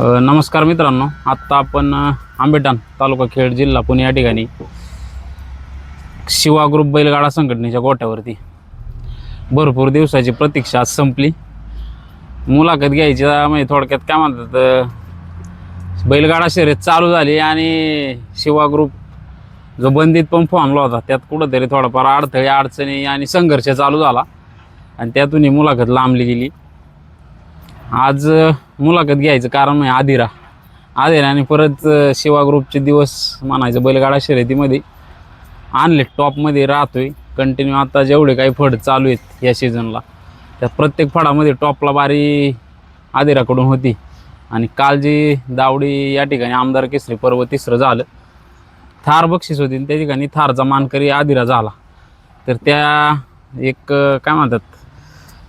नमस्कार मित्रांनो, आत्ता आपण आंबेठाण तालुका खेड जिल्हा पुणे या ठिकाणी शिवा ग्रुप बैलगाडा संघटनेच्या गोठ्यावरती भरपूर दिवसाची प्रतीक्षा आज संपली. मुलाखत घ्यायची म्हणजे थोडक्यात काय म्हणतात, बैलगाडा शर्यत चालू झाली आणि शिवा ग्रुप जो बंदीत पण फॉर्मला होता त्यात कुठंतरी थोडाफार अडथळे अडचणी आणि संघर्ष चालू झाला आणि त्यातून ही मुलाखत लांबली गेली. आज मुलाखत घ्यायचं कारण म्हणजे आदिराने परत शिवा ग्रुपचे दिवस म्हणायचं बैलगाडा शर्यतीमध्ये आणले, टॉपमध्ये राहतोय कंटिन्यू. आता जेवढे काही फड चालू आहेत या सीझनला त्या प्रत्येक फडामध्ये टॉपला बारी आदिराकडून होती. आणि काल जी दावडी या ठिकाणी आमदार केसरी पर्व तिसरं झालं, थार बक्षीस होती त्या ठिकाणी थारचा मानकरी आदिरा झाला. तर त्या एक काय म्हणतात,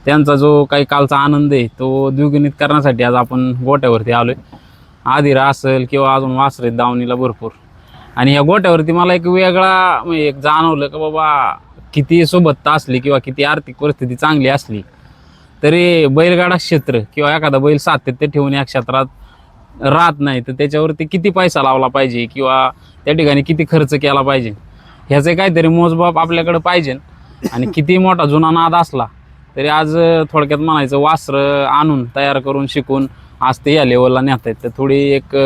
त्यांचा जो काही कालचा आनंद आहे तो द्विगुणित करण्यासाठी आज आपण गोट्यावरती आलोय. आदिरा असेल किंवा अजून वासरे दावणीला भरपूर. आणि या गोट्यावरती मला एक वेगळा म्हणजे एक जाणवलं की बाबा किती सोबतता असली किंवा किती आर्थिक परिस्थिती चांगली असली तरी बैलगाडा क्षेत्र किंवा एखादा बैल सातत्य ठेवून या क्षेत्रात राहत नाही तर त्याच्यावरती किती पैसा लावला पाहिजे किंवा त्या ठिकाणी किती खर्च केला पाहिजे ह्याचे काहीतरी मोजमाप आपल्याकडे पाहिजे. आणि किती मोठा जुना नाद असला तरी आज थोडक्यात म्हणायचं वासरं आणून तयार करून शिकून आज ते या लेवलला नेत आहेत. तर थोडी एक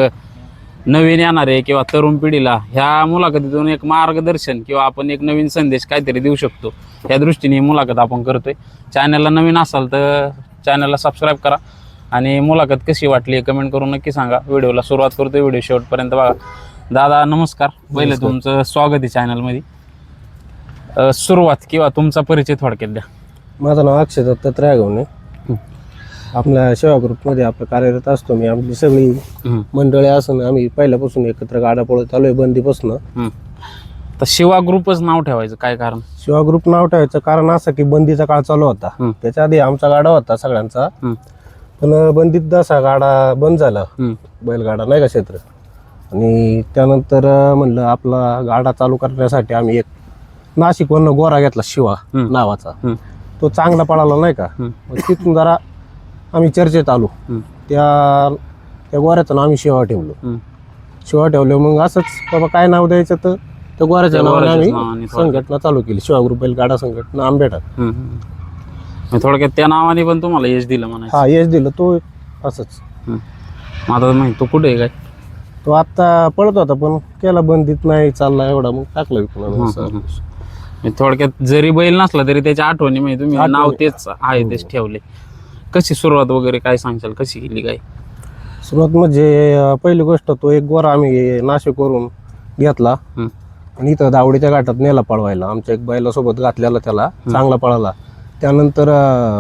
नवीन येणारे किंवा तरुण पिढीला ह्या मुलाखतीतून एक मार्गदर्शन किंवा आपण एक नवीन संदेश काहीतरी देऊ शकतो या दृष्टीने ही मुलाखत आपण करतोय. चॅनलला नवीन असाल तर चॅनलला सबस्क्राईब करा आणि मुलाखत कशी वाटली कमेंट करून नक्की सांगा. व्हिडिओला सुरुवात करतोय, व्हिडिओ शेवटपर्यंत बघा. दादा नमस्कार, पहिले तुमचं स्वागत आहे चॅनलमध्ये. सुरुवात किंवा तुमचा परिचय थोडक्यात द्या. माझं नाव अक्षय दत्तात्रय गावणे. आपल्या शिवा ग्रुपमध्ये आपलं कार्यरत असतो मी. आपली सगळी मंडळी असून आम्ही पहिल्यापासून एकत्र गाडा पळत आलोय बंदीपासून. तर शिवा ग्रुपच नाव ठेवायचं काय कारण? शिवा ग्रुप नाव ठेवायचं कारण असं की बंदीचा काळ चालू होता, त्याच्या आधी आमचा गाडा होता सगळ्यांचा. पण बंदीत असा गाडा बंद झाला, बैलगाडा नाही का क्षेत्र. आणि त्यानंतर म्हणलं आपला गाडा चालू करण्यासाठी आम्ही एक नाशिकवरनं गोरा घेतला शिवा नावाचा. तो चांगला पळाला नाही का. तिथून जरा आम्ही चर्चेत आलो, त्या गोऱ्याचं नाव आम्ही शिवा ठेवलं. मग असंच बाबा काय नाव द्यायचं तर त्या गोऱ्याच्या नावाने आम्ही संघटना चालू केली, शिवा ग्रुप बैलगाडा संघटना आंबेठाण. थोडक्यात त्या नावाने पण तुम्हाला यश दिलं म्हणा? हा, यश दिलं. तो असंच. आता माहिती तो कुठे आहे काय? तो आता पळत होता पण केला बंदीत नाही चालला एवढा, मग टाकला विकून. थोडक्यात जरी बैल नसला तरी त्याच्या आठवणी म्हणजे तुम्ही नाव तेच आहे तेच ठेवले. कशी सुरुवात वगैरे काय सांगशाल, कशी केली काय? सुरुवात म्हणजे पहिली गोष्ट तो एक गोरा आम्ही नाशिकवरून घेतला आणि इथं दावडीच्या घाटात नेला पळवायला. आमच्या एक बैला सोबत घातलेला, त्याला चांगला पळाला. त्यानंतर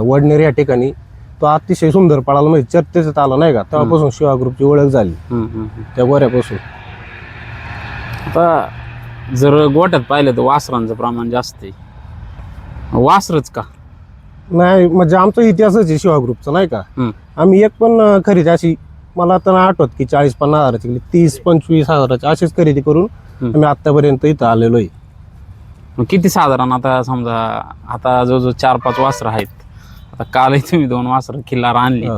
वडनेर या ठिकाणी तो अतिशय सुंदर पळाला, म्हणजे चर्चेत आला नाही का. तेव्हापासून शिवा ग्रुपची ओळख झाली त्या गोऱ्यापासून. आता जर गोट्यात पाहिलं तर वासरांचं प्रमाण जास्त आहे. वासरच का? नाही म्हणजे आमचा इतिहासच आहे शिवा ग्रुपचा नाही का. आम्ही एक पण खरेदी अशी मला तर आठवत की 40-50 हजाराची, 30-25 हजाराची अशीच खरेदी करून आम्ही आतापर्यंत इथं आलेलो आहे. किती साधारण आता समजा आता जो 4-5 वासरं आहेत, आता कालही तुम्ही 2 वासरं खिल्लार आणली,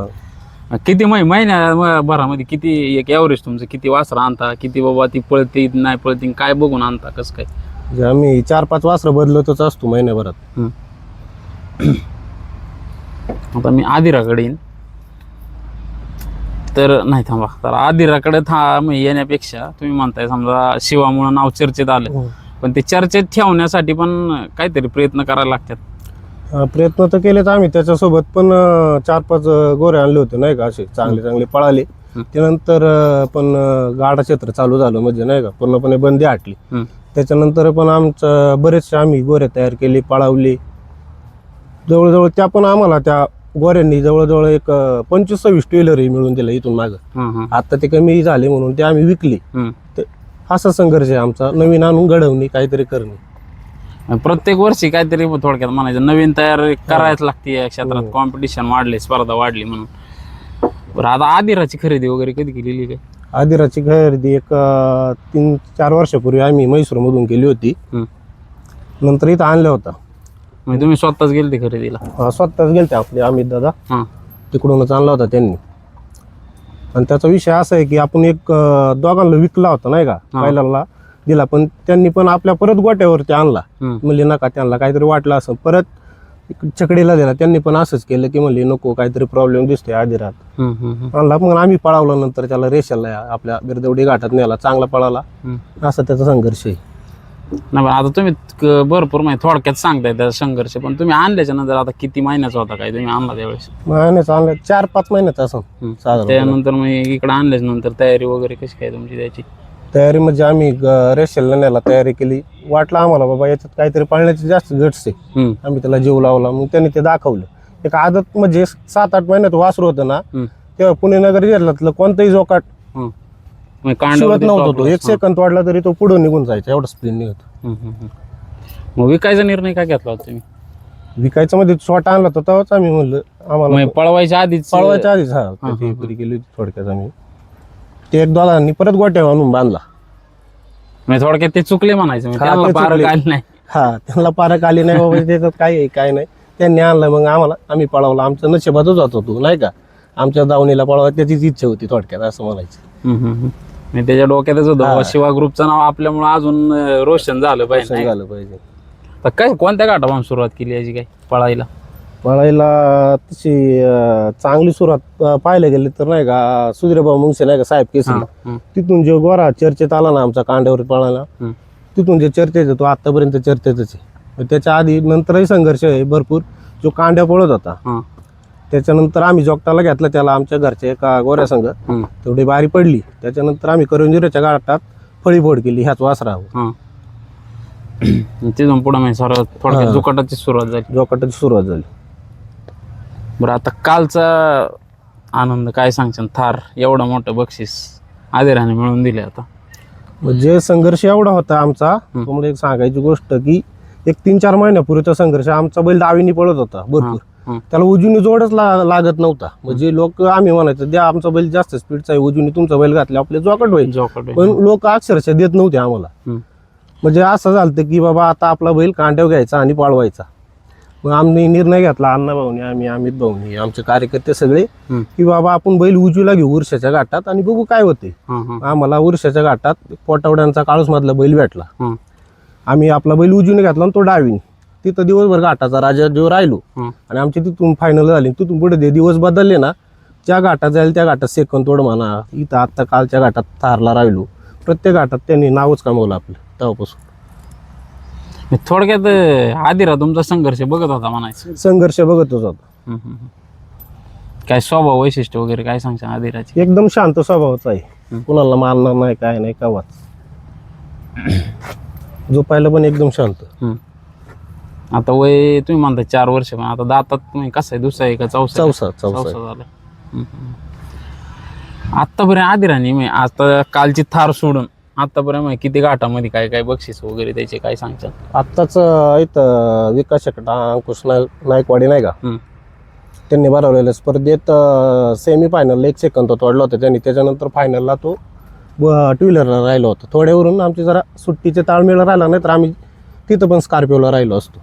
किती महिन्याभरामध्ये किती एक ॲव्हरेज तुमचं किती वासरं आणता, किती बाबा ती पळती नाही पळती काय बघून आणता कसं काय? म्हणजे आम्ही 4-5 वासरं बदलतच असतो महिन्याभरात. आता मी आदिराकडे येईन तर नाही थांबा, तर आदिराकडे येण्यापेक्षा तुम्ही म्हणताय समजा शिवामुळं नाव चर्चेत आलं, पण ते चर्चेत ठेवण्यासाठी पण काहीतरी प्रयत्न करायला लागतात. प्रयत्न तर केलेच आम्ही. त्याच्यासोबत पण 4-5 गोरे आणले होते नाही का, असे चांगले पळाले. त्यानंतर पण गाडा क्षेत्र चालू झालं म्हणजे नाही का, पूर्णपणे बंदी हटली. त्याच्यानंतर पण आमचं बरेचसे आम्ही गोरे तयार केले, पळावले. जवळजवळ त्या पण आम्हाला त्या गोऱ्यांनी जवळजवळ एक 25-26 ट्रेलरही मिळून दिलं इथून मागं. आता ते कमी झाले म्हणून ते आम्ही विकले. असा संघर्ष आहे आमचा, नवीन आणून घडवणे, काहीतरी करणे. प्रत्येक वर्षी काहीतरी थोडक्यात म्हणायचं नवीन तयार करायच लागते या क्षेत्रात. कॉम्पिटिशन वाढले, स्पर्धा वाढली म्हणून. बरं, आता आदिराची खरेदी वगैरे कधी केलेली काय? आदिराची खरेदी एक 3-4 वर्षापूर्वी आम्ही म्हैसूरमधून केली होती. नंतर इथं आणल्या होता. म्हणजे तुम्ही स्वतःच गेलते खरेदीला? स्वतःच गेलते आपले अमित दादा, तिकडूनच आणला होता त्यांनी. आणि त्याचा विषय असा आहे की आपण एक दोघांना विकला होता नाही का, बैलाला दिला, पण त्यांनी पण आपल्या परत गोट्यावरती आणला. म्हणले नका, त्यांना काहीतरी वाटलं असं, परत छकडीला दिला. त्यांनी पण असंच केलं की म्हणले नको, काहीतरी प्रॉब्लेम दिसतोय आदिरात आणला. मग आम्ही पळावलं, नंतर त्याला रेषाला आपल्या बिरदवडी घाटात नेला, चांगला पळाला. असा त्याचा संघर्ष आहे. नाही पण आता तुम्ही भरपूर माहिती थोडक्यात सांगताय त्याचा संघर्ष, पण तुम्ही आणल्याच्या नंतर आता किती महिन्याचा होता काय तुम्ही आणला त्यावेळेस? महिन्याचा आणला 4-5 महिन्याचा असं साधारण. त्यानंतर मग इकडे आणल्याच्या नंतर तयारी वगैरे कशी काय तुमची त्याची? तयारी म्हणजे आम्ही रेषेला नेला, तयारी केली. वाटलं आम्हाला बाबा याच्यात काहीतरी पाळण्याची जास्त गट्स आहे. आम्ही त्याला जीव लावला, मग त्यांनी ते दाखवलं. एक आदत म्हणजे 7-8 महिन्यात वासरू होतं ना, तेव्हा पुणे नगर जिल्ह्यातलं कोणतंही जोकाट शिवत नव्हतं. तो 1 सेकंद वाढला तरी तो पुढे निघून जायचा, एवढं स्पीड निघत. मग विकायचा निर्णय काय घेतला होता तुम्ही? विकायचं मध्ये छोटा आणला तर तेव्हाच आम्ही म्हणलं आम्हाला पळवायच्या आधीच पळवायच्या आधीच त्याची विक्री केली होती थोडक्यात आम्ही. ते एक दोघांनी परत गोट्यावर आणून बांधला. म्हणजे थोडक्यात ते चुकले म्हणायचं, त्याला पारख आली नाही. त्यांना पारख आली नाही बाबा, त्याच्यात काय आहे काय नाही. त्यांनी आणलं, मग आम्ही पळवलं. आमचं नशिबातच जातो तू नाही का, आमच्या दावणीला पळवा त्याचीच इच्छा होती थोडक्यात असं म्हणायचं. त्याच्या डोक्यातच होतं शिवा ग्रुपचं नाव आपल्यामुळे अजून रोशन झालं पाहिजे. झालं पाहिजे. तर काय कोणत्या घाटापासून सुरुवात केली याची काय पळायला? तशी चांगली सुरुवात पाहायला गेली तर नाही का, सुधीरभाऊ मुंगसे नाही का साहेब केसरी, तिथून जो गोरा चर्चेत आला ना आमचा कांड्यावर पळायला, तिथून जे चर्चेत तो आतापर्यंत चर्चेतच आहे. त्याच्या आधी नंतरही संघर्ष आहे भरपूर. जो कांड्या पळत होता त्याच्यानंतर आम्ही जोगटाला घेतला त्याला, आमच्या घरच्या एका गोऱ्या संघ तेवढी बारी पडली. त्याच्यानंतर आम्ही करंजिऱ्याच्या घाटात फळीफोड केली ह्याच वासरावर. तिथून पुढे थोडक्यात जोकाटाची सुरुवात झाली. बरं, आता कालचा आनंद काय सांगशाल? थार एवढं मोठं बक्षीस आदिराने मिळवून दिले. आता म्हणजे संघर्ष एवढा होता आमचा, तुम्हाला एक सांगायची गोष्ट की एक 3-4 महिन्यापूर्वीचा संघर्ष. आमचा बैल डावीनी पळत होता भरपूर, त्याला उजवीने जोडच लागत नव्हता. म्हणजे लोक आम्ही म्हणायचं द्या आमचा बैल जास्त स्पीडचा आहे, उजवीने तुमचा बैल घातला आपले जोकट होईल, पण लोक अक्षरशः देत नव्हते आम्हाला. म्हणजे असं झालं की बाबा आता आपला बैल कांड्यावर घ्यायचा आणि पाळवायचा. मग आम्ही निर्णय घेतला, अण्णा भाऊनी, आम्ही अमित भाऊनी, आमचे कार्यकर्ते सगळे, की बाबा आपण बैल उजवीला घेऊ उरशाच्या घाटात आणि बघू काय होते. आम्हाला उरशाच्या घाटात पोटावड्यांचा काळूस मधला बैल भेटला. आम्ही आपला बैल उजवीने घातला आणि तो डावीने. तिथं दिवसभर घाटाचा राजा जो राहिलो आणि आमची तिथून फायनल झाली. तिथून पुढे ते दिवस बदलले ना, ज्या घाटात जाईल त्या घाटात सेकंद तोड म्हणा. इथं आत्ता कालच्या घाटात थारला राहिलो. प्रत्येक घाटात त्यांनी नावच कमवलं आपलं तेव्हापासून. थोडक्यात आदिरा तुमचा संघर्ष बघत होता म्हणायचं? संघर्ष बघत होता. काय स्वभाव वैशिष्ट्य वगैरे काय सांगता आदिराची? एकदम शांत स्वभावाचा आहे, कुणाला मारणार नाही काय नाही कवाच. झोपायला पण एकदम शांत. आता वय तुम्ही म्हणता 4 वर्ष, पण आता दातात तुम्ही कसं आहे, दुसरा आहे का चौसा झालं? आतापर्यंत आदिरानी आता कालची थार सोडून आतापर्यंत किती घाटामध्ये काय काय बक्षीस वगैरे त्याचे काय सांगतात? आत्ताच इथं विकास शेकटा अंकुश नायकवाडी नाही का, त्यांनी भरवलेल्या स्पर्धेत सेमी फायनलला 1 सेकंद तोडला होता त्यांनी. त्याच्यानंतर फायनलला तो 2 व्हीलरला राहिलो होता. थोड्यावरून आमची जरा सुट्टीचे ताळमेळ राहिला, नाही तर आम्ही तिथं पण स्कॉर्पिओला राहिलो असतो.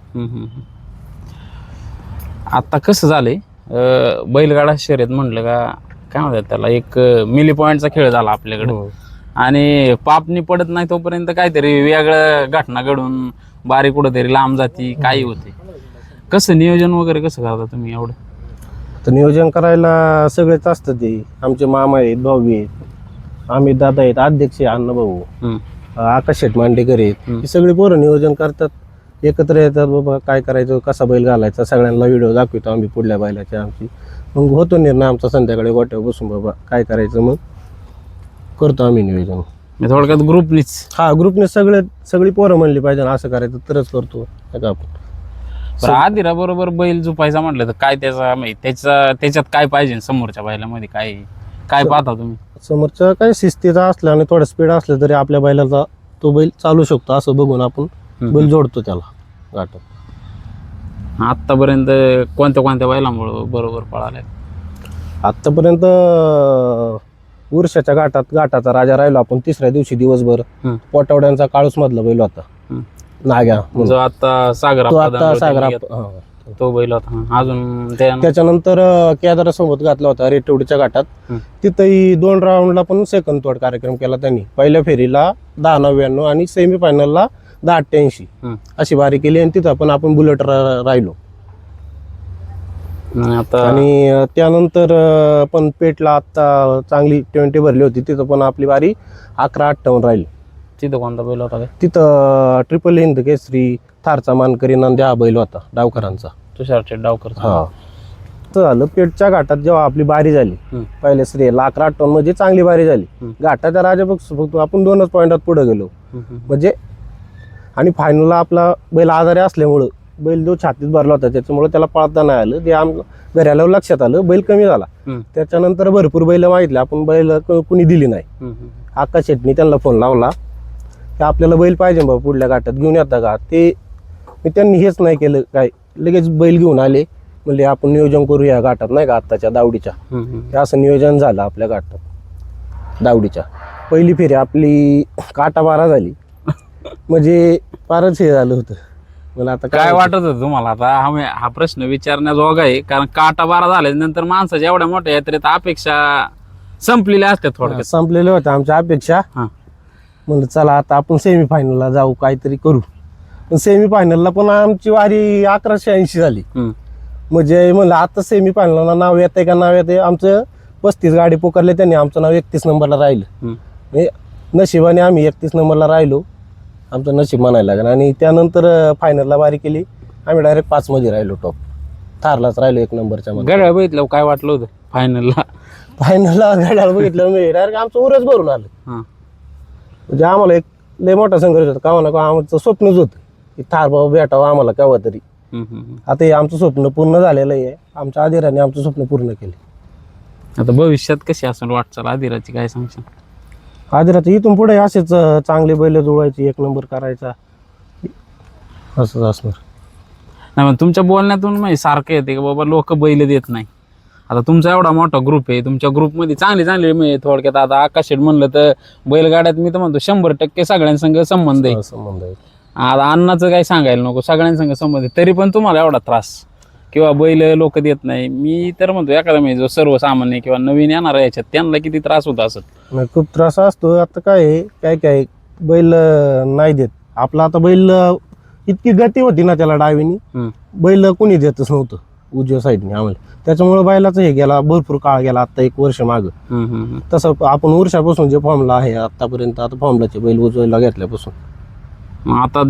आता कसं झालंय, बैलगाडा शर्यत म्हणलं का काय म्हणतात त्याला, एक मिली पॉईंटचा खेळ झाला आपल्याकडे. आणि पापणी पडत नाही तोपर्यंत काहीतरी वेगळं घटना घडून बारी कुठंतरी लांब जाती, काही होते. कसं नियोजन वगैरे कसं करता तुम्ही एवढं? तर नियोजन करायला सगळेच असतं. ते आमचे मामा आहेत, भाऊ आहेत, आम्ही दादा आहेत, अध्यक्ष अण्णा भाऊ, आकाश शेट मांडेकर आहेत. ही सगळी पोरं नियोजन करतात, एकत्र येतात. बाबा काय करायचं, कसा बैल घालायचा, सगळ्यांना व्हिडिओ दाखवतो आम्ही पुढल्या बैलाच्या. आमची मग होतो निर्णय आमचा संध्याकाळी गोट्यावर बसून, बाबा काय करायचं, मग करतो आम्ही नियोजन. थोडक्यात ग्रुपनीच? ग्रुपने सगळी पोरं म्हणली पाहिजे असं करायचं तरच करतो आपण. आदिरा बरोबर बैल जुपायचा म्हटलं तर काय त्याच्यात काय पाहिजे समोरच्या बैलामध्ये, काय पाहता तुम्ही? समोरच्या काय शिस्तीचा असला आणि थोडा स्पीड असलं तरी आपल्या बैलाचा तो बैल चालू शकतो असं बघून आपण बैल जोडतो त्याला घाटात. आतापर्यंत कोणत्या बैलांमुळे बरोबर पळाले? आतापर्यंत उरशाच्या घाटाचा राजा राहिलो आपण. 3ऱ्या दिवशी दिवसभर पोटावड्यांचा काळूस मधला बैल होता नाग्या, जो आता सागरा तो बैल होता. अजून त्याच्यानंतर केदारासोबत घातला होता रेटवडीच्या घाटात. तिथंही 2 राऊंडला पण सेकंड तोड कार्यक्रम केला त्यांनी. पहिल्या फेरीला 10-99 आणि सेमीफायनलला 10-88 अशी बारी केली आणि तिथं पण आपण बुलेट राहिलो. आणि त्यानंतर पण पेटला आता चांगली 20 भरली होती, तिथं पण आपली बारी 11-58 राहिली. तिथं कोणता बैल होता? तिथं ट्रिपल हिंद केसरी थारचा मानकरी नंद्या हा बैल होता डावकरांचा, तुषार डावकर. हा. तर झालं पेटच्या घाटात जेव्हा आपली बारी झाली पहिल्या श्रेयला 11-58 मध्ये चांगली बारी झाली. घाटाच्या राजा फक्त आपण 2च पॉईंटात पुढे गेलो म्हणजे. आणि फायनलला आपला बैल आजारी असल्यामुळं बैल जो छातीत भरला होता त्याच्यामुळे त्याला पळता नाही आलं. ते घरी आल्यावर लक्षात आलं बैल कमी झाला. त्याच्यानंतर भरपूर बैल मागितले, आपण बैल कुणी दिली नाही. आकाश शेटनी त्यांना फोन लावला की आपल्याला बैल पाहिजे बाबा पुढल्या घाटात, घेऊन येता का? ते त्यांनी हेच नाही केलं काय, लगेच बैल घेऊन आले. म्हणजे आपण नियोजन करूया घाटात नाही का आत्ताच्या दावडीच्या. हे असं नियोजन झालं आपल्या घाटात दावडीच्या. पहिली फेरी आपली काटा बारा झाली म्हणजे फारच हे झालं होतं. मला आता काय वाटत होतं तुम्हाला? आता हा प्रश्न विचारण्याजोगा आहे, कारण काटा बारा झाल्यानंतर माणसाच्या एवढ्या मोठ्या यात्रेत अपेक्षा संपलेल्या असतात, थोडक्यात संपलेल्या होत्या आमच्या अपेक्षा. म्हणलं चला आता आपण सेमीफायनलला जाऊ, काहीतरी करू. पण सेमीफायनलला पण आमची वारी 1180 झाली. म्हणजे म्हणलं आता सेमीफायनलला नाव येतंय का नाव येते. आमचं 35 गाडी पुकारले त्यांनी, आमचं नाव 31 नंबरला राहिलं. म्हणजे नशिबाने आम्ही 31 नंबरला राहिलो, आमचं नशीब म्हणायला लागलं. आणि त्यानंतर फायनलला बारी केली, आम्ही डायरेक्ट 5 मध्ये राहिलो, टॉप थारलाच राहिलो 1 नंबरच्या मध्ये. घड्याळ बघितलं काय वाटलं होतं फायनलला? घड्याळ बघितलं मी डायरेक्ट आमचं उरच भरून आलं. म्हणजे आम्हाला एक लय मोठा संघर्ष होता, का ना आमचं स्वप्नच होतं की थार बाबा भेटावं आम्हाला केव्हा तरी. आता हे आमचं स्वप्न पूर्ण झालेलं आहे. आमच्या आदिराने आमचं स्वप्न पूर्ण केले. आता भविष्यात कशी असेल वाटचाल आदिराची, काय सांगशील? आदिराचं इथून पुढे असेच चांगले बैल जुळवायचे, 1 नंबर करायचा, असंच असणार. नाही पण तुमच्या बोलण्यातून माहिती सारखं येते की बाबा लोक बैल देत नाही. आता तुमचा एवढा मोठा ग्रुप आहे, तुमच्या ग्रुपमध्ये चांगले म्हणजे थोडक्यात आता आकाश शेट म्हणलं तर बैलगाड्यात मी तर म्हणतो 100% सगळ्यांसंग संबंध आहे. आता अन्नाचं काही सांगायला नको, सगळ्यांसंग संबंध आहे. तरी पण तुम्हाला एवढा त्रास किंवा बैल लोक देत नाही, मी तर म्हणतो एखादा म्हणजे जो सर्वसामान्य किंवा नवीन येणार याच्यात त्यांना किती त्रास होत असत. खूप त्रास असतो. आता काय बैल नाही देत आपला. आता बैल इतकी गती होती ना त्याला डावीनी, बैल कोणी देतच नव्हतं उजव्या साईडने आम्हाला. त्याच्यामुळे बैलाचं हे गेला, भरपूर काळ गेला. आता 1 वर्ष माग तसं आपण वर्षापासून जे फॉर्मला आहे आतापर्यंत, आता फॉर्मलाचे बैल उजवायला घेतल्यापासून. आता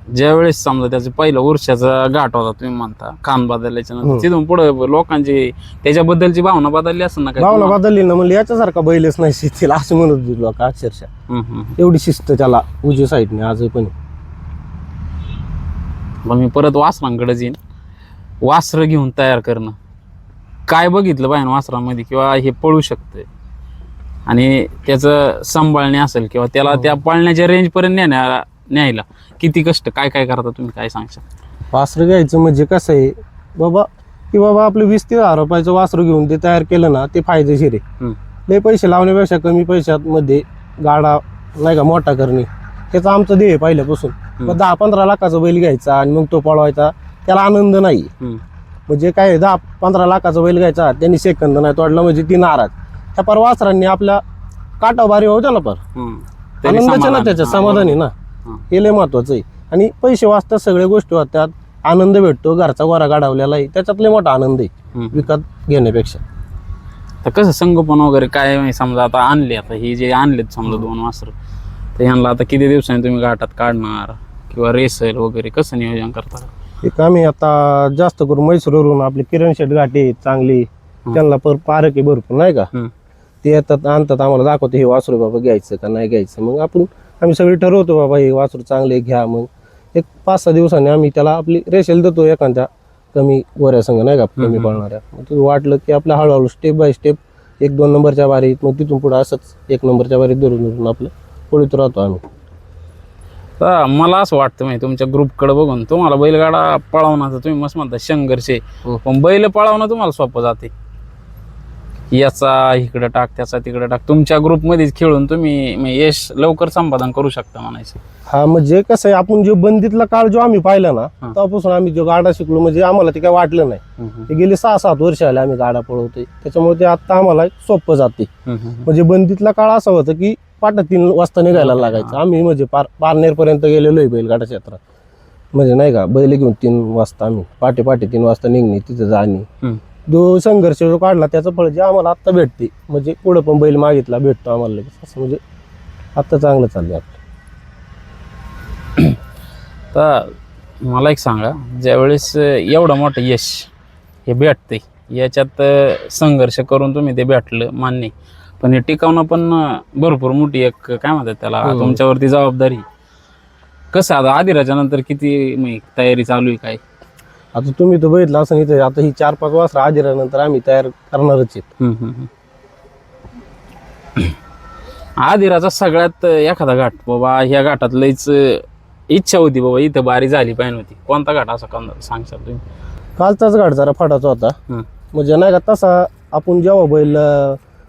ज्या वेळेस समजा त्याचा पहिला वर्षाचा घाट होता तुम्ही म्हणता, खान बदलल्याच्या नंतर तिथून पुढे लोकांची त्याच्याबद्दलची भावना बदलली असेल ना? भावना बदलली ना, म्हणजे याच्यासारखा बैलच नाही शेतीला असं म्हणत लोक अक्षरशः. एवढी शिस्त त्याला उजव्या साईडने आजही पण. मी परत वासरांकडेच येईन. वासरं घेऊन तयार करणं काय बघितलं पाहिजे वासरामध्ये, किंवा हे पळू शकतंय आणि त्याचं सांभाळणे असेल किंवा त्याला त्या पळण्याच्या रेंज पर्यंत न्यायला किती कष्ट, काय करता तुम्ही, काय सांगशाल? वासरं घ्यायचं म्हणजे कसं आहे बाबा, की बाबा आपलं 20-30 रुपयाचं वासरू घेऊन ते तयार केलं ना, ते फायदेशीर आहे. लय पैसे लावण्यापेक्षा कमी पैशात मध्ये गाडा नाही का मोठा करणे, त्याचं आमचं ध्येय पहिल्यापासून. 10-15 लाखाचा बैल घ्यायचा आणि मग तो पळवायचा, त्याला आनंद नाही. म्हणजे काय 10-15 लाखाचा बैल घ्यायचा, त्यांनी सेकंद नाही तोडला म्हणजे ती नाराज. त्या पर वासरांनी आपल्या काटाबारी होत्या ना, पर आनंदाच्या ना, त्याच्या समाधानी ना, हे लय महत्वाचं आहे. आणि पैसे वाचतात, सगळ्या गोष्टी होतात, आनंद भेटतो, घरचा गोरा गाडावलेला आहे, त्याच्यात लय मोठा आनंद आहे विकत घेण्यापेक्षा. तर कसं संगोपन वगैरे काय, समजा आता आणले, आता हे जे आणलेत समजा 2 वासरं, तर ह्यांना आता किती दिवसांनी तुम्ही घाटात काढणार किंवा रेसल वगैरे कसं नियोजन करता? एक आम्ही आता जास्त करून म्हैसूरवरून आपले किरण शेट घाटे चांगली, त्यांना पारख आहे भरपूर नाही का, ते येतात आणतात, आम्हाला दाखवतो हे वासरू बाबा घ्यायचं का नाही घ्यायचं. मग आम्ही सगळे ठरवतो बाबा हे वासरू चांगले घ्या. मग एक 5-6 दिवसांनी आम्ही त्याला आपली रेशेल देतो, एखाद्या कमी गोऱ्या संघ नाही का, कमी पळणाऱ्या. मग तुम्ही वाटलं की आपल्या हळूहळू स्टेप बाय स्टेप 1-2 नंबरच्या बारीत, मग तिथून पुढे असंच 1 नंबरच्या बारीत धरून आपलं पळत राहतो आम्ही. मला असं वाटतं म्हणजे तुमच्या ग्रुपकडे बघून तुम्हाला बैलगाडा पळवण्याचं तुम्ही मस्त म्हणता संघर्ष आहे, पण बैल पळवणं तुम्हाला सोपं जाते. याचा इकडं टाक त्याचा तिकडं टाक, तुमच्या ग्रुपमध्येच खेळून तुम्ही म्हणजे यश लवकर संपादन करू शकता म्हणायचं. हा म्हणजे कसं आहे, आपण जो बंदीतला काळ जो आम्ही पाहिला ना, तेव्हापासून आम्ही जो गाडा शिकलो, म्हणजे आम्हाला ते काय वाटलं नाही. ते गेले 6-7 वर्ष आले आम्ही गाडा पळवतोय, त्याच्यामुळे ते आता आम्हाला सोपं जाते. म्हणजे बंदीतला काळ असा होता की 3:30 वाजता निघायला लागायचं. आम्ही म्हणजे पारनेर पर्यंत गेलेलो आहे बैलगाडा क्षेत्रात, म्हणजे नाही का, बैल घेऊन 3 वाजता आम्ही पहाटे 3 वाजता निघणे, तिथं जाणे. जो संघर्ष जो काढला त्याचं फळ जे आम्हाला आत्ता भेटते, म्हणजे पुढं पण बैल मागितला भेटतो आम्हाला लगेच, असं म्हणजे आत्ता चांगलं चाललंय आपलं. तर मला एक सांगा, ज्यावेळेस एवढं मोठं यश हे भेटते, याच्यात संघर्ष करून तुम्ही ते भेटलं मान्य, पण हे टिकवणं पण भरपूर मोठी एक काय म्हणतात त्याला, तुमच्यावरती जबाबदारी. कसं आता आदिराच्या नंतर किती तयारी चालू आहे काय? आता तुम्ही तर बघितलं असं इथे, आता ही 4-5 वाजता आदिरानंतर आम्ही तयार करणारच आहेत. आदिराचा सगळ्यात एखादा घाट, बाबा ह्या घाटात लईच इच्छा होती, बाबा इथं बारी झाली पाहिजे होती, कोणता घाट असा सांगशाल तुम्ही? कालचाच घाट जरा फटाचा होता, म्हणजे नाही का तसा आपण जेव्हा बैल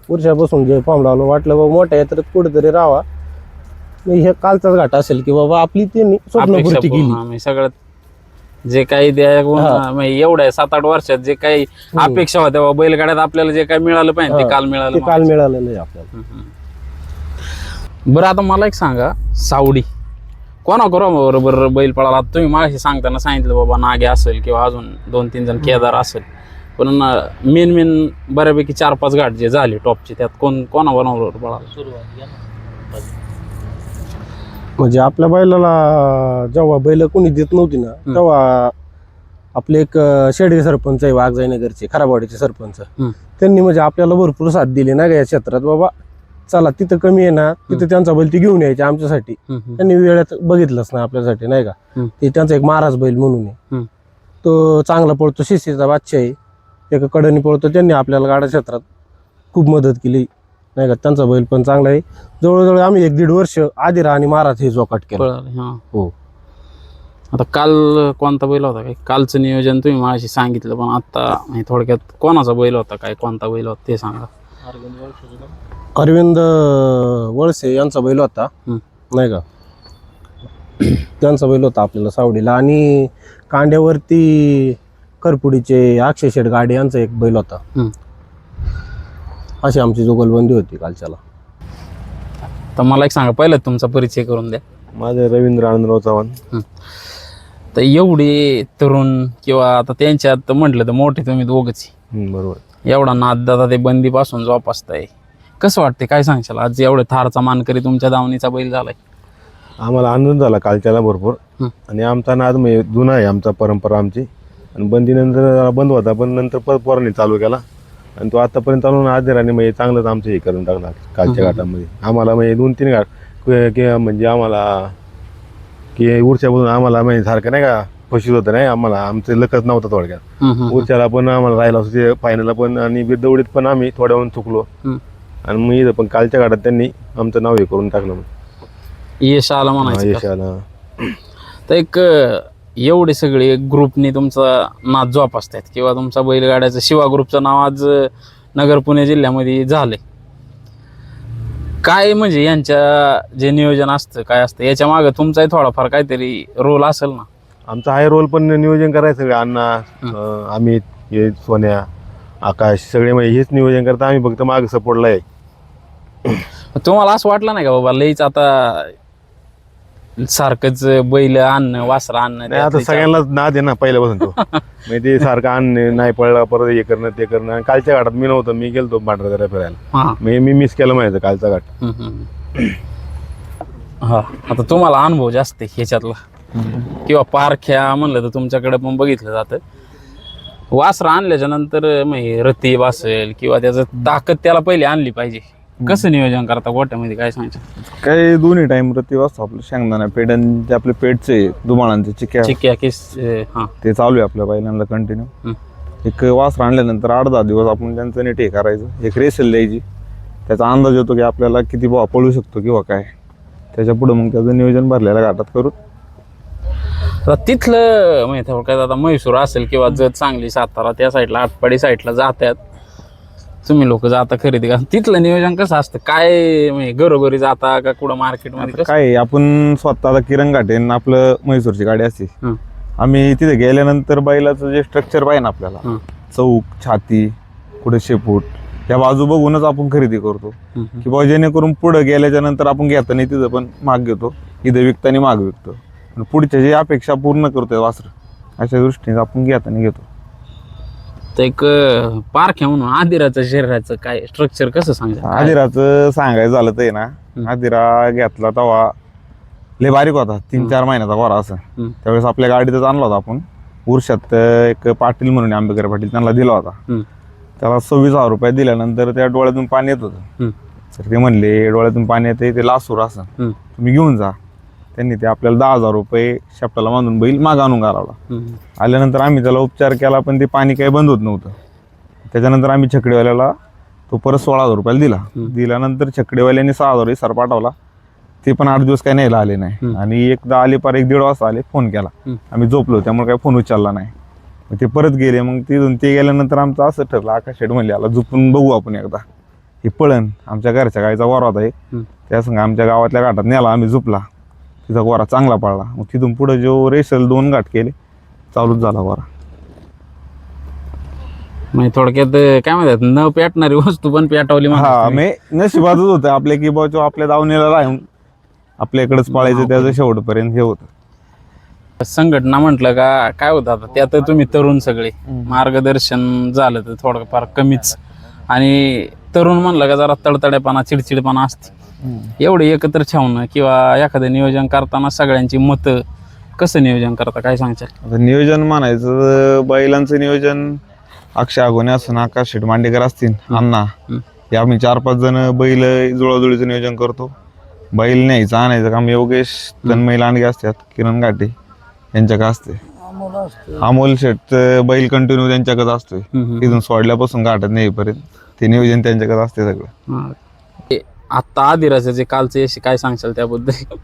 वर्षापासून जे फॉर्म लावलं, वाटलं बाबा मोठ्या यात्रेत कुठेतरी राहावा, हे कालचाच घाट असेल की बाबा आपली त्यांनी स्वप्नपूर्ती केली. सगळ्यात जे काही एवढ्या 7-8 वर्षात जे काही अपेक्षा होत्या बाबा बैलगाड्यात आपल्याला जे काही मिळालं पाहिजे ते काल मिळालं नाही आपल्याला. बरं आता मला एक सांगा, सावडी कोणाबरोबर बैल पळाला? तुम्ही मला सांगताना सांगितलं बाबा नागे असेल किंवा अजून 2-3 जण, केदार असेल, पण मेन बऱ्यापैकी 4-5 घाट जे झाले टॉपचे, त्यात कोणाबरोबर पळाला? म्हणजे आपल्या बैलाला जेव्हा बैल कोणी देत नव्हती ना, तेव्हा आपले एक शेडगे सरपंच आहे वाघजाईनगरचे, खराबवाडीचे सरपंच, त्यांनी म्हणजे आपल्याला भरपूर साथ दिली ना या क्षेत्रात. बाबा चला तिथं कमी आहे ना, तिथं त्यांचा बैल ती घेऊन यायचे आमच्यासाठी. त्यांनी वेळात बघितलंच ना आपल्यासाठी, नाही का. ते त्यांचा एक महाराज बैल म्हणून आहे, तो चांगला पळतो, शिस्तीचा बादशाह आहे, एका कडनी पळतो. त्यांनी आपल्याला गाडा क्षेत्रात खूप मदत केली, नाही का. त्यांचा बैल पण चांगला आहे. जवळजवळ आम्ही 1-1.5 वर्ष आदिरा आणि महाराज हे जोकाट केलं. हो. आता काल कोणता बैल होता काय? कालचं नियोजन तुम्ही माझी सांगितलं, पण आता थोडक्यात कोणाचा बैल होता काय, कोणता बैल होता ते सांगा. अरविंद वळसे यांचा बैल होता, नाही का, त्यांचा बैल होता आपल्याला सावडीला. आणि कांड्यावरती करपुडीचे अक्षय शेठ गाडे यांचा एक बैल होता. अशी आमची जुगलबंदी होती कालच्याला. तर मला एक सांगा, पहिलं तुमचा परिचय करून द्या. माझं रवींद्र आनंदराव चव्हाण. तर एवढे तरुण किंवा आता त्यांच्यात म्हटलं तर मोठे तुम्ही दोघंच, बरोबर. एवढा नाद दादा ते बंदीपासून जोपासताय, कसं वाटते काय सांगशाल? आज एवढे थारचा मानकरी तुमच्या दावणीचा बैल झालाय. आम्हाला आनंद झाला कालच्याला भरपूर. आणि आमचा नाद म्हणजे जुना आहे, आमचा परंपरा आमची. आणि बंदीनंतर बंद होता, पण नंतर पोरांनी चालू केला, आणि तो आतापर्यंत चालून आदिराने म्हणजे चांगलंच आमचं हे करून टाकणार कालच्या घाटामध्ये. आम्हाला म्हणजे 2-3 घाट म्हणजे आम्हाला की उरच्यापासून आम्हाला म्हणजे सारखं नाही का फशीत होतं, नाही आम्हाला आमचं लकच नव्हतं थोडक्यात. उरच्याला पण आम्हाला राहिला असं ते फायनलला पण, आणि बिरदवडीत पण आम्ही थोड्याहून चुकलो. आणि मग इथं पण कालच्या घाटात त्यांनी आमचं नाव हे करून टाकलं, यश आलं म्हणायचं. यश आलं. तर एक एवढे सगळे ग्रुपने तुमचा नाद जोपासतात, किंवा तुमचा बैलगाड्याचं शिवा ग्रुपचं नाव आज नगर पुणे जिल्ह्यामध्ये झालंय. काय म्हणजे यांच्या जे नियोजन असतं काय असतं, याच्या मागे तुमचाही थोडाफार काहीतरी रोल असेल ना? आमचा हाय रोल पण नियोजन करायचं सगळे, अण्णा, अमित, हे सोन्या, आकाश, सगळे म्हणजे हेच नियोजन करता. आम्ही फक्त मागे सपोर्टला आहे. तुम्हाला असं वाटलं नाही का बाबा लईच आता सारखंच बैल आणणं वासरा आणणं? नाही, आता सगळ्यांनाच नाद आहे ना पहिल्यापासून तो. म्हणजे ते सारखं आणणे नाही पडलं, परत हे करणं ते करणं. आणि कालच्या घाटात मी नव्हतं, मी गेलतो पांढरा फिरायला, मी मिस केलं माहिती कालचा घाट. हा, आता तुम्हाला अनुभव जास्त आहे ह्याच्यातला, किंवा पारख्या म्हणलं तर तुमच्याकडे पण बघितलं जातं. वासरा आणल्याच्या नंतर रती असेल किंवा त्याचं ताकद त्याला पहिले आणली पाहिजे, कसं नियोजन करता गोट्यामध्ये काय सांगायचं? काही दोन्ही टाइम रती वाजतो आपलं, शेंगदाणा पेड आणि ते आपले पेटचे दुमाळांचे चिक्या केस, हा ते चालू आहे आपल्या बैलांना कंटिन्यू. एक वासर आणल्यानंतर 8-10 दिवस आपण त्यांचं नीट हे करायचं, एक रेसल द्यायची, त्याचा अंदाज येतो की आपल्याला किती पळू शकतो किंवा काय. त्याच्या पुढं मग त्याचं नियोजन भरलेल्या घाटात करून. तिथलं म्हणजे थोडक्यात आता म्हैसूर असेल किंवा जत, सांगली, सातारा त्या साईडला, आटपाडी साईडला जातात, तुम्ही लोक जाता खरेदी का तिथलं नियोजन कसं असतं काय म्हणजे घरोघरी जाता का कुठं मार्केटमध्ये कसं? काय आहे, आपण स्वतः आता किरण घाटेन आपलं म्हैसूरची गाडी असते. हं, आम्ही तिथे गेल्यानंतर बैलाचं जे स्ट्रक्चर पाहिजे ना आपल्याला, हं, चौक छाती कुठे शेपूट या बाजू बघूनच आपण खरेदी करतो हं, की बाबा जेणेकरून पुढे गेल्याच्या नंतर आपण घेताना तिथं पण माग घेतो, इथं विकताना माग विकतो, पण पुढच्या जे अपेक्षा पूर्ण करतोय वासर अशा दृष्टीने आपण घेताना घेतो. तर एक पार्क आहे म्हणून आदिराचं शरीराचं काय स्ट्रक्चर कसं सांगा? आदिराचं सांगायचं झालं तर आहे ना, आदिरा घेतला तेव्हा लय बारीक होता, 3-4 महिन्याचा गोरा असं. त्यावेळेस आपल्या गाडीतच आणला होता आपण उर्शात, एक पाटील म्हणून आंबेकर पाटील त्यांना दिला होता. त्याला 26,000 रुपये दिल्यानंतर त्या डोळ्यातून पाणी येत होतं. तर ते म्हणले डोळ्यातून पाणी येते ते लासूर असं, तुम्ही घेऊन जा. त्यांनी ते आपल्याला 10,000 रुपये शेपटाला बांधून बैल माग आणून घालवला. आल्यानंतर आम्ही त्याला उपचार केला, पण ते पाणी काही बंद होत नव्हतं. त्याच्यानंतर आम्ही छकडीवाल्याला तो परत 16,000 रुपयाला दिल्यानंतर छकडीवाल्याने 6,000 सर पाठवला. ते पण 8 दिवस काही न्यायला आले नाही, आणि एकदा आले पार 1-1.5 वाजता आले, फोन केला, आम्ही झोपलो त्यामुळे काही फोन उचलला नाही. मग ते परत गेले. मग तिथून ते गेल्यानंतर आमचं असं ठरलं, आकाश शेठ म्हणले आला झोपून बघू आपण एकदा, हे पळण आमच्या घरच्या गायचा गोरा होता एक, त्या संग आमच्या गावातल्या घाटात नेला, आम्ही झोपला, तिचा गोरा चांगला पळला. मग तिथून पुढे जो रेसल 2 घाट केले चालूच झाला गोरा. म्हणजे थोडक्यात काय म्हणतात न पेटणारी वस्तू पण पेटवली हा, म्हणतात. मी नशिबातच होतं आपल्या की बाबा आपल्या दावणीला राहून आपल्याकडेच पळायचं, त्याचं शेवटपर्यंत हे होतं. संघटना म्हटलं का काय होतं आता त्यात तुम्ही तरुण सगळे मार्गदर्शन झालं तर थोडंफार कमीच, आणि तरुण म्हणलं का जरा तडतड्यापणा चिडचिडपणा असते. एवढे एकत्र ठेवणं किंवा एखादं नियोजन करताना सगळ्यांची मतं कसं नियोजन करता काय सांगशाल? आता नियोजन म्हणायचं तर बैलांचं नियोजन अक्षय आगोने असं, आकाश शेठ मांडेकर असतील, अण्णा, हे आम्ही 4-5 जण बैल जुळाजुळीचं नियोजन करतो. बैल न्यायचं आणायचं काम योगेश तन्मय लांडगे असतात, किरण घाटे यांच्याकडे असते. अमोल शेठ बैल कंटिन्यू त्यांच्याकडे असतोय, तिथून सोडल्यापासून घाटात नेईपर्यंत ते नियोजन त्यांच्याकडे असते सगळं. आता आदिराचं जे कालचं यश काय सांगशाल त्याबद्दल?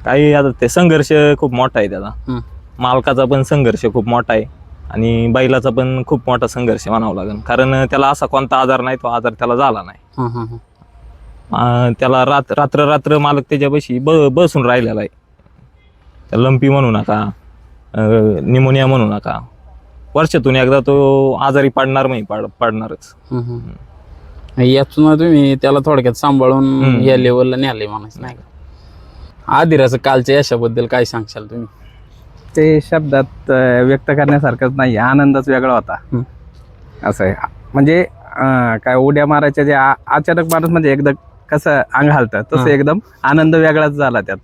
काही आता ते संघर्ष खूप मोठा आहे त्याचा, मालकाचा पण संघर्ष खूप मोठा आहे आणि बैलाचा पण खूप मोठा संघर्ष म्हणावा लागेल, कारण त्याला असा कोणता आजार नाही, तो आजार त्याला झाला नाही. त्याला रात्र मालक त्याच्यापाशी बसून राहिलेला आहे. त्या लंपी म्हणू नका, निमोनिया म्हणू नका, वर्षातून एकदा तो आजारी पडणारच. यातून तुम्ही त्याला थोडक्यात सांभाळून या लेवलला न्याले म्हणायचं नाही का? आदिराचं कालच्या यशाबद्दल काय सांगशाल तुम्ही? ते शब्दात व्यक्त करण्यासारखंच नाही, आनंदच वेगळा होता. असं आहे म्हणजे काय उड्या मारायच्या जे अचानक माणूस म्हणजे एकदम कसं अंग हालतं तसं एकदम आनंद वेगळाच झाला त्यात.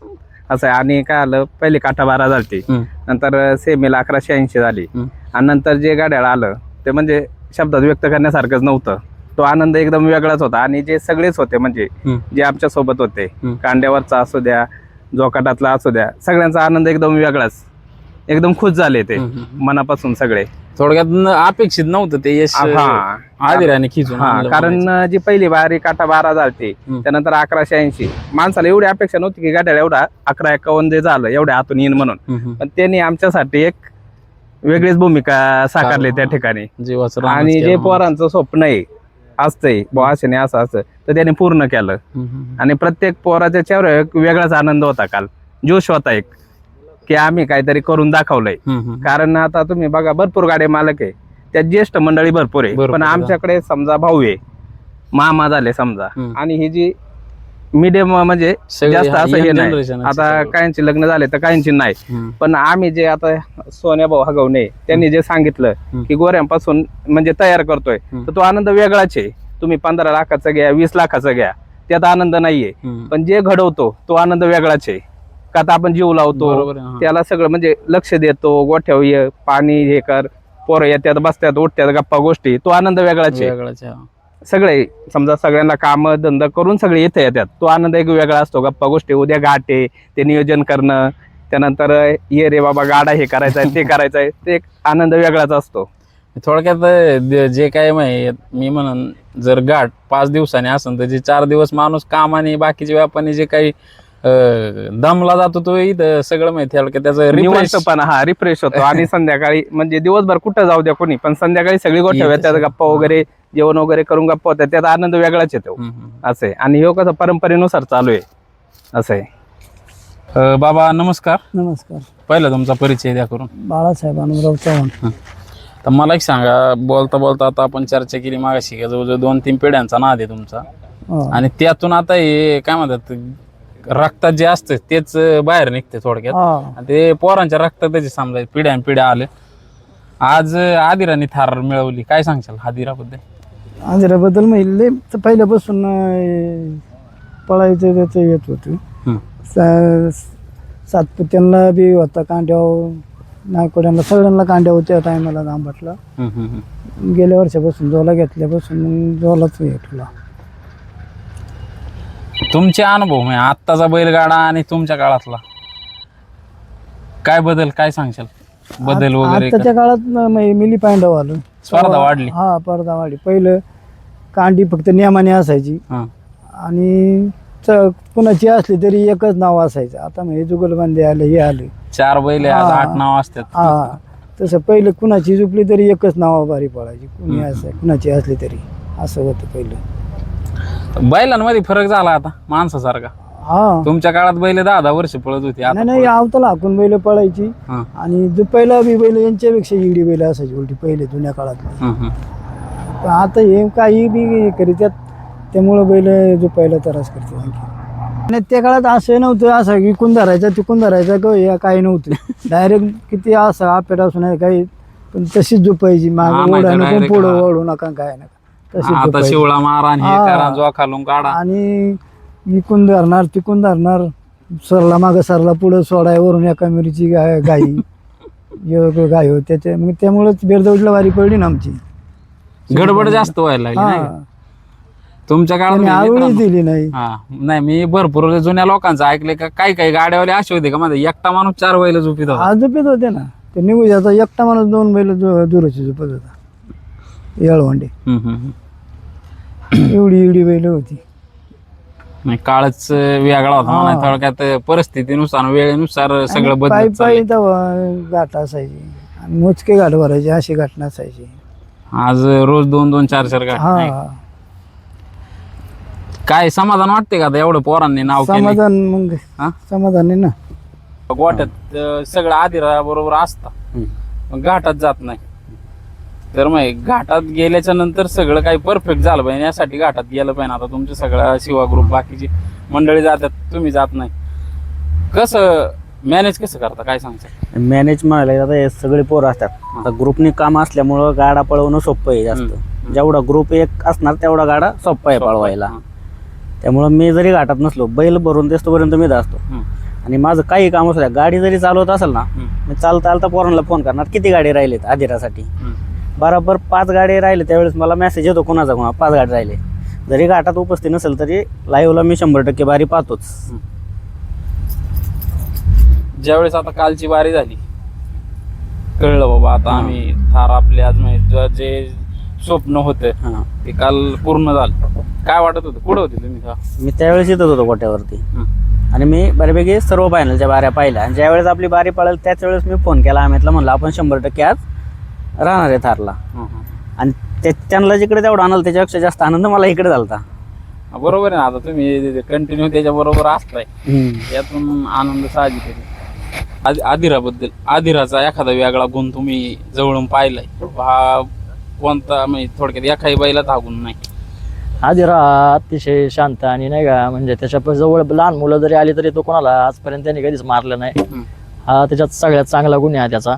असं आहे. आणि काय आलं, पहिले काठा 12 झाली, नंतर सेमीला 1180 झाली, आणि नंतर जे गाड्याला आलं ते म्हणजे शब्दात व्यक्त करण्यासारखंच नव्हतं. तो आनंद एकदम वेगळाच होता. आणि जे सगळेच होते म्हणजे जे आमच्या सोबत होते, कांड्यावरचा असू द्या, जोकाटातला असू द्या, सगळ्यांचा आनंद एकदम वेगळाच, एकदम खुश झाले ते मनापासून सगळे. थोडक्यात अपेक्षित नव्हतं ते यश आदिराने खिचून आणलं कारण म्हणायचं. जी पहिली बारी काटा 12 झालती, त्यानंतर 1180, माणसाला एवढी अपेक्षा नव्हती की गाड्याला एवढा 1151 जे झालं एवढ्या आतून येईन म्हणून, पण त्यांनी आमच्यासाठी एक वेगळीच भूमिका साकारली त्या ठिकाणी. जीवाचं रानच आणि जे केलं पोरांचं स्वप्न आहे असतंय बुवा अशाने असं असं, तर त्याने पूर्ण केलं. आणि प्रत्येक पोराच्या चेहऱ्यावर एक वेगळाच आनंद होता काल, जोश होता एक, की आम्ही काहीतरी करून दाखवलंय. कारण आता तुम्ही बघा भरपूर गाडी मालक आहे, त्यात ज्येष्ठ मंडळी भरपूर आहे, पण आमच्याकडे समजा भाऊ आहे, मामा झाले समजा, आणि ही जी मीडियम म्हणजे जास्त असं हे नाही. आता काहींची लग्न झाले तर काहींची नाही, पण आम्ही जे आता सोन्या भाऊ हगवणे त्यांनी जे सांगितलं की गोऱ्यांपासून म्हणजे तयार करतोय, तर तो आनंद वेगळाच आहे. तुम्ही 15 लाखाचा घ्या, 20 लाखाचा घ्या, त्यात आनंद नाहीये, पण जे घडवतो तो आनंद वेगळाच आहे. का आता आपण जीव लावतो त्याला, सगळं म्हणजे लक्ष देतो, गोठ्यावर ये, पाणी हे कर, पोरं येत्यात बसत्यात उठत्यात गप्पा गोष्टी, तो आनंद वेगळाच आहे. सगळे समजा सगळ्यांना काम धंदा करून सगळे इथे येतात, तो आनंद एक वेगळा असतो. गप्पा गोष्टी, उद्या घाटे ते नियोजन करणं, त्यानंतर ये रे बाबा गाडा हे करायचं आहे ते करायचं आहे, ते एक आनंद वेगळाच असतो. थोडक्यात जे काय मी म्हणून जर घाट 5 दिवसांनी असेल तर जे 4 दिवस माणूस काम आणि बाकीचे व्यापारी जे काही दमला जातो तो इथं सगळं माहिती आहे त्याचं रिफ्रेश होतो. आणि संध्याकाळी म्हणजे दिवसभर कुठं जाऊ द्या कोणी, पण संध्याकाळी सगळी गोठ्या येतात, गप्पा वगैरे जेवण वगैरे करून गप्पा होत्या, त्याचा आनंद वेगळाच येतो. असं आहे. आणि ह्यो कसं परंपरेनुसार चालू आहे. असं आहे. बाबा नमस्कार. नमस्कार. पहिला तुमचा परिचय द्या करून. बाळासाहेब अनुराव चव्हाण. तर मला एक सांगा, बोलता बोलता आता आपण चर्चा केली मागाशी का जवळजवळ 2-3 पिढ्यांचा नाद आहे तुमचा, आणि त्यातून आता हे काय म्हणतात रक्तात जे असतं तेच बाहेर निघते थोडक्यात, आणि ते पोरांच्या रक्तात त्याचे समजा पिढ्यान पिढ्या आले. आज आदिराने थार मिळवली, काय सांगशाल आदिराबद्दल? आंध्राबद्दल माहिती तर पहिल्यापासून पळायचं त्याचं येत होतं. सातपुत्यांना बी होता कांड्यावर, नागकोड्यांना सगळ्यांना कांड्या होत्या टायमाला आंबाटला. गेल्या वर्षापासून जोला घेतल्यापासून मग जोलाच घेतला. तुमचे अनुभव म्हणजे आत्ताचा बैलगाडा आणि तुमच्या काळातला काय बदल, काय सांगशाल बदल वगैरे? आताच्या काळात मिली पांडव आलं, स्पर्धा वाढली. हा स्पर्धा वाढली. पहिलं कांडी फक्त नियमाने असायची आणि कुणाची असली तरी एकच नाव असायचं. आता म्हणजे जुगलबंदी आले, हे आले 4 बैल आज 8 नाव असतात. हा तसं पहिलं कुणाची झुपली तरी एकच नाव बारी पडायची, कुणी असं कुणाची असली तरी, असं होतं पहिलं. बैलांमध्ये फरक झाला आता माणसासारखा. हा तुमच्या काळात बैल 10-10 वर्ष पळत होती, आता नाही आवताला हाकून बैल पळायची. आणि जुपायला बी बैल यांच्यापेक्षा इडी बैल असायची उलटी पहिले जुन्या काळातली. पण आता हे काही बी करीत्यात, त्यामुळं बैल जुपायला त्रास करते आणखी. आणि त्या काळात असं नव्हतं असं विकून धरायचं तिकून धरायचं का काही नव्हतं. डायरेक्ट किती असं आपेट असून आहे काही, पण तशीच झुपायची. मागे ओढा नको, पुढं ओढू नका, काय नका, तशीच आता झोपायची. शिवळा मारा आणि हे करा, जो खालून काढा. आणि विकून धरणार तिकून धरणार, सरला मागं सरला पुढं सोडाय, वरून एका मिरची गाई गाय हो त्याच्या, मग त्यामुळेच बेरदौडला वारी पडली ना आमची. गडबड जास्त व्हायला लागली नाही का? तुमच्या काळात त्यांनी म्हणजे आवडीच मित्रांनो, दिली नाही. नाही मी भरपूर जुन्या लोकांचं ऐकले का काही गाड्यावाले असे होते का माझा एकटा माणूस 4 बैल झोपीत होता. आज झोपत होते ना, ते निघू जाता एकटा माणूस 2 बैल दुराची झोपत होता. येळवंडे एवढी बैल होती. नाही काळच वेगळा होता म्हणा, थोडक्यात परिस्थितीनुसार वेळेनुसार सगळं पायी बदलत पायी चाललंय. तेव्हा गाठ असायची आणि मोजके गाठ भरायचे, अशी गाठ नसायची. आज रोज 2-2, 4-4 गाठ. नाही. हा काय समाधान वाटते का आता एवढं पोरांनी नाव केलं? समाधान, मग हा? समाधान आहे ना. गोट्यात सगळं आदिरा बरोबर असतं, मग घाटात जात नाही. तर मग घाटात गेल्याच्या नंतर सगळं काही परफेक्ट झालं पाहिजे, यासाठी घाटात गेलं पाहिजे. आता तुमचे सगळं शिवा ग्रुप बाकीची मंडळी जातात, तुम्ही जात नाही. कसं मॅनेज कसं करता, काय सांगता? मॅनेज म्हणायला आता हे सगळे पोरं असतात. आता ग्रुपनी काम असल्यामुळं गाडा पळवणं सोपं आहे जास्त. जेवढा ग्रुप एक असणार तेवढा गाडा सोपा आहे पळवायला. त्यामुळं मी जरी घाटात नसलो, बैल भरून तेस्तोपर्यंत मी असतो. आणि माझं काही काम असू द्या, गाडी जरी चालवत असेल ना, मी चालता पोरांना फोन करणार, किती गाडी राहिलेत आदिरासाठी. बरोबर 5 गाडी राहिले त्यावेळेस मला मेसेज येतो कोणाचा 5 गाडी राहिले. जरी घाटात उपस्थित नसेल तरी लाईव्हला मी 100% बारी पाहतोच. ज्यावेळेस आता कालची बारी झाली, कळलं बाबा आता आम्ही थार आपले आज जे स्वप्न होतं ते काल पूर्ण झालं. काय वाटत होतं, कुठं होते तुम्ही? मी त्यावेळेस येतच होतो गोट्यावरती आणि मी बऱ्यापैकी सर्व फायनलच्या बाऱ्या पाहिल्या. आणि ज्यावेळेस आपली बारी पळेल त्याच वेळेस मी फोन केला अमितला, म्हणलं आपण 100% आज राहणार आहे थारला. आणि त्यांना जिकडे तेवढं आणाल त्याच्यापेक्षा जास्त आनंद मला इकडे झालता. बरोबर आहे ना, आता तुम्ही कंटिन्यू त्याच्या बरोबर असताय, यातून आनंद साहजिक आहे. आदिराबद्दल, आदिराचा एखादा वेगळा गुण तुम्ही जवळून पाहिलाय, हा कोणता? म्हणजे थोडक्यात एखादी बैला थागून नाही. आदिरा अतिशय शांत आणि नाही का, म्हणजे त्याच्या जवळ लहान मुलं जरी आली तरी तो कोणाला आजपर्यंत त्यांनी कधीच मारलं नाही. हा त्याच्यात सगळ्यात चांगला गुन्हे आहे त्याचा.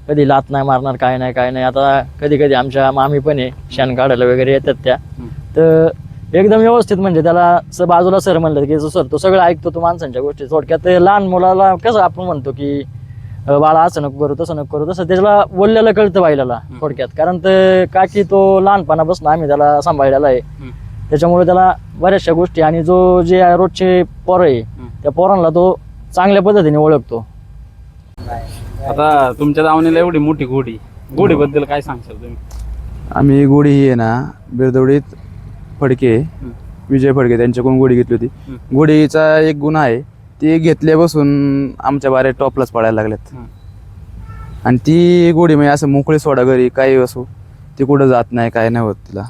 कधी लात नाही मारणार, काय नाही. आता कधी कधी आमच्या मामी पण आहे, शेण काढायला वगैरे येतात त्या, तर एकदम व्यवस्थित, म्हणजे त्याला बाजूला सर म्हणलं की सर तो सगळं ऐकतो, तो माणसांच्या गोष्टी. थोडक्यात लहान मुलाला कसं आपण म्हणतो की बाळा असं नको करू, तसं नको करू, तसं त्याला बोललेलं कळतं बाईला थोडक्यात. कारण ते काकी तो लहानपणापासून आम्ही त्याला सांभाळलेला आहे, त्याच्यामुळे त्याला बऱ्याचशा गोष्टी आणि जे रोजचे पोरं आहे त्या पोरांना तो चांगल्या पद्धतीने ओळखतो. आता तुमच्या दावणीला एवढी मोठी घोडीबद्दल काय सांगशाल तुम्ही? आम्ही घोडी ही आहे ना बेरदवडीत फडके, विजय फडके त्यांच्याकडून घोडी घेतली होती. घोडीचा एक गुण आहे, ती घेतल्यापासून आमच्या बाऱ्या टॉपलाच पडायला लागल्यात. आणि ती घोडी म्हणजे असं मोकळी सोडा घरी काही असो, ती कुठं जात नाही, काय नाही होत तिला.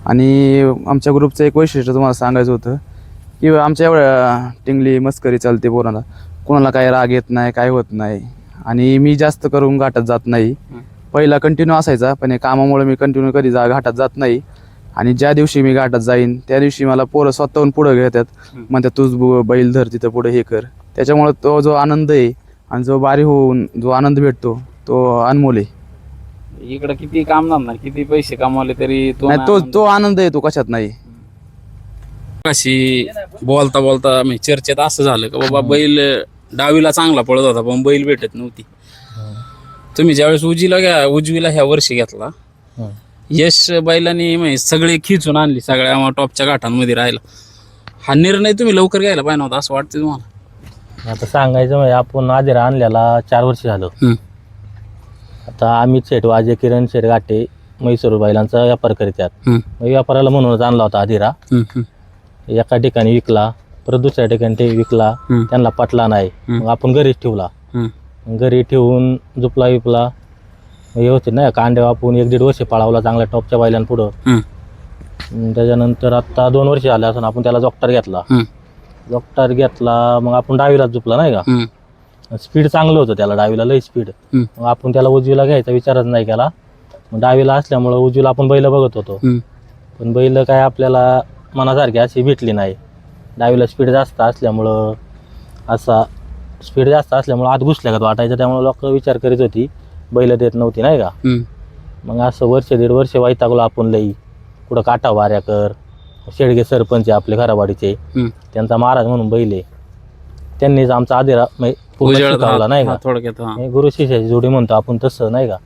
आणि आमच्या ग्रुपचं एक वैशिष्ट्य तुम्हाला सांगायचं होतं की आमच्या एवढ्या टिंगली मस्करी चालते पोरांना, कोणाला काही राग येत नाही, काय होत नाही. आणि मी जास्त करून घाटात जात नाही. पहिला कंटिन्यू असायचा, पण हे कामामुळे मी कंटिन्यू कधी घाटात जात नाही. आणि ज्या दिवशी मी घाटात जाईन त्या दिवशी मला पोरं स्वतःहून पुढं घेतात, म्हणतात तूच बैल धर तिथं पुढे हे कर. त्याच्यामुळे तो जो आनंद आहे आणि जो बारी होऊन जो आनंद भेटतो तो अनमोल आहे. इकडे किती काम नाही, किती पैसे कमावले तरी नाही, तो आनंद आहे तो कशात नाही. कशी बोलता बोलता म्हणजे चर्चेत असं झालं की बाबा बैल डावीला चांगला पळत होता पण बैल भेटत नव्हती. तुम्ही ज्यावेळेस उजवीला ह्या वर्षी घेतला, यश बैलांनी म्हणजे सगळे खिचून आणली, सगळ्या टॉपच्या घाटांमध्ये राहिला. हा निर्णय तुम्ही लवकर घ्यायला पाहिजे नव्हता असं वाटतं तुम्हाला? आता सांगायचं म्हणजे आपण आदिरा आणल्याला 4 वर्ष झालं. आता अमित शेठ वाजे, किरण शेठ गाटे म्हैसूर बैलांचा व्यापार करीतात. व्यापाराला म्हणूनच आणला होता आदिरा. एका ठिकाणी विकला, परत दुसऱ्या ठिकाणी ते विकला, त्यांना पटला नाही. मग आपण घरीच ठेवला. घरी ठेवून झुपला विपला व्यवस्थित नाही कांड्या आपण 1-1.5 वर्ष पळावला चांगल्या टॉपच्या बैलांपुढं. त्याच्यानंतर आता 2 वर्ष झाले असं आपण त्याला जॉक्टर घेतला. मग आपण डावीला झुपला नाही का. स्पीड चांगलं होतं त्याला, डावीला लई स्पीड. मग आपण त्याला उजवीला घ्यायचा विचारच नाही केला. मग डावीला असल्यामुळं उजवीला आपण बैल बघत होतो, पण बैल काय आपल्याला मनासारखी अशी भेटली नाही. डावीला स्पीड जास्त असल्यामुळं आत घुसल्यागत वाटायचं, त्यामुळे लोक विचार करीत होती बैल देत नव्हती नाही का. मग असं 1-1.5 वर्ष वैतागलो आपण लई. कुठं काटा वाऱ्या कर. शेडगे सरपंच आपले घरावाडीचे, त्यांचा महाराज म्हणून बैल आहे, त्यांनीच आमचा आदिरा शिकवला नाही का. थोडक्यात गुरु शिष्याची जोडी म्हणतो आपण तसं नाही का.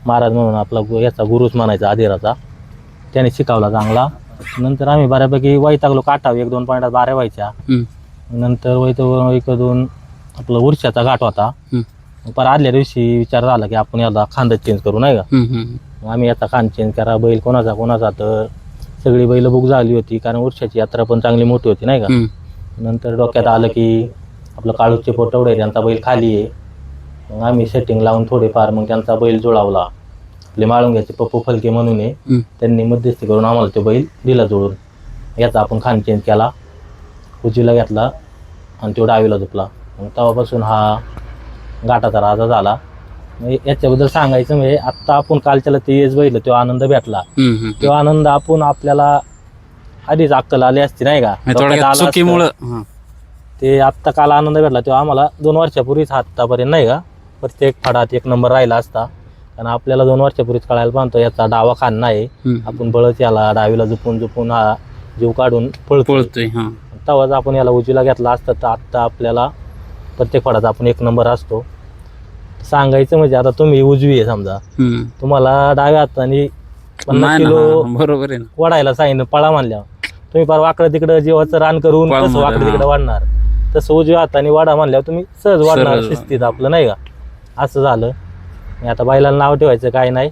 महाराज म्हणून आपला याचा गुरुच म्हणायचा आदिराचा, त्याने शिकवला चांगला. नंतर आम्ही बऱ्यापैकी वैतागलो, काटा 1-2 पॉईंटात बाऱ्या व्हायच्या. नंतर वैतून आपला उरशाचा घाट होता. पर आदल्या दिवशी विचार झाला की आपण याला खांदा चेंज करू नाही का. आम्ही याचा खांद चेंज करा. बैल कोणाचा तर सगळी बैल बुक झाली होती, कारण उरशाची यात्रा पण चांगली मोठी होती नाही का. नंतर डोक्यात आलं की आपलं काळूचे पोटवडे त्यांचा बैल खाली आहे. मग आम्ही सेटिंग लावून थोडेफार मग त्यांचा बैल जुळवला. आपले माळुंग्याचे पप्पू फलके म्हणून आहे, त्यांनी मध्यस्थी करून आम्हाला तो बैल दिला जुळून. याचा आपण खांद चेंज केला, उजवीला घेतला आणि तो डावीला झुपला. मग तेव्हापासून हा घाटाचा राजा झाला. याच्याबद्दल सांगायचं म्हणजे आत्ता आपण कालच्याला ते येस बैल तो आनंद भेटला, तो आनंद आपण आपल्याला आधीच अक्कल आली असती नाही का. ते आत्ता काल आनंद भेटला तो आम्हाला 2 वर्षापूर्वीच आत्तापर्यंत नाही का. प्रत्येक फडात 1 नंबर राहिला असता, कारण आपल्याला 2 वर्षापूर्वीच कळायला पाहतो याचा डावा खान नाही. आपण बळच याला डावीला झुपून हा जीव काढून पळतोय. तेव्हाच आपण याला उजवीला घेतला असता तर आत्ता आपल्याला प्रत्येक फडात आपण 1 नंबर असतो. सांगायचं म्हणजे आता तुम्ही उजवी आहे समजा, तुम्हाला डाव्या हाताने 50 किलो बरोबर आहे वाढायला सांगितलं पळा म्हणल्यावर, तुम्ही फार वाकडं तिकडं जीवाचं रान करून कसं वाकडं तिकडं वाढणार, तसं उजव्या हाताने वाढा म्हणल्यावर तुम्ही सहज वाढणार शिस्तीत आपलं नाही का. असं झालं. आता बैलाला नाव ठेवायचं काय नाही.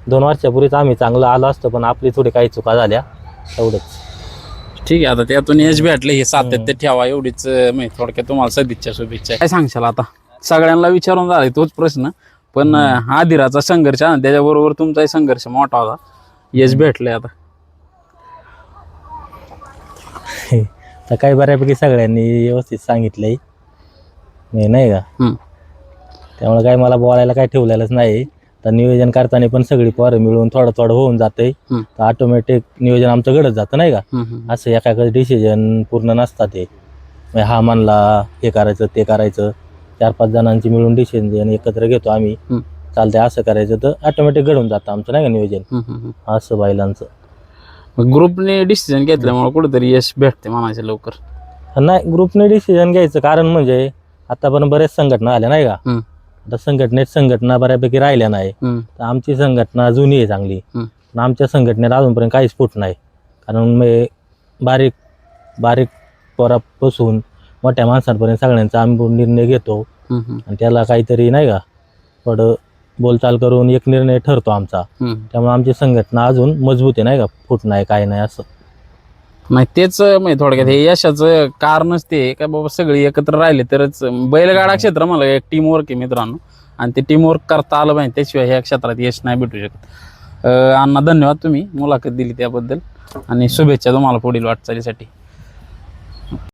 2 वर्षापूर्वीच आम्ही चांगलं आलो असतो, पण आपली थोडी काही चुका झाल्या एवढंच. ठीक आहे. आता त्यातून यश भेटले हे सातत्य ठेवा एवढीच म्हणजे थोडक्यात तुम्हाला सदिच्छा शुभेच्छा. काय सांगशाल आता? सगळ्यांना विचारून झाला तोच प्रश्न, पण आदिराचा संघर्ष त्याच्याबरोबर तुमचाही संघर्ष मोठा होता. यश भेटले आता तर काही बऱ्यापैकी सगळ्यांनी व्यवस्थित सांगितलंय नाही का. त्यामुळे काही मला बोलायला काही ठेवलेलंच नाही. तर नियोजन करताना पण सगळी पोरं मिळून थोडं होऊन जाते, तर ऑटोमॅटिक नियोजन आमचं घडत जातं नाही का. असं एखादं डिसिजन पूर्ण नसतात ते, हा म्हणला हे करायचं ते करायचं. 4-5 जणांची मिळून डिसिजन एकत्र घेतो आम्ही, चालतंय असं करायचं, तर ऑटोमॅटिक घडून जातं आमचं नाही का नियोजन. असं बैलांचं ग्रुपने डिसिजन घेतल्यामुळे कुठेतरी यश भेटते म्हणायचं लवकर. नाही, ग्रुपने डिसिजन घ्यायचं कारण म्हणजे आतापर्यंत बऱ्याच संघटना आल्या नाही का. आता संघटना बऱ्यापैकी राहिल्या नाही. तर आमची संघटना जुनी आहे चांगली, पण आमच्या संघटनेत अजूनपर्यंत काहीच फूट नाही. कारण बारीक पोरापासून मोठ्या माणसांपर्यंत सगळ्यांचा आम्ही निर्णय घेतो आणि त्याला काहीतरी नाही का थोडं बोलचाल करून एक निर्णय ठरतो आमचा. त्यामुळे आमची संघटना अजून मजबूत आहे नाही का, फूट नाही काय नाही असं नाही. तेच म्हणजे थोडक्यात हे यशाचं कारणच ते का बाबा सगळी एकत्र राहिले तरच बैलगाडा क्षेत्र मला एक टीमवर्क आहे मित्रांनो, आणि ते टीमवर्क करता आलं पाहिजे, त्याशिवाय ह्या क्षेत्रात यश नाही भेटू शकत. अण्णा धन्यवाद, तुम्ही मुलाखत दिली त्याबद्दल आणि शुभेच्छा तुम्हाला पुढील वाटचालीसाठी.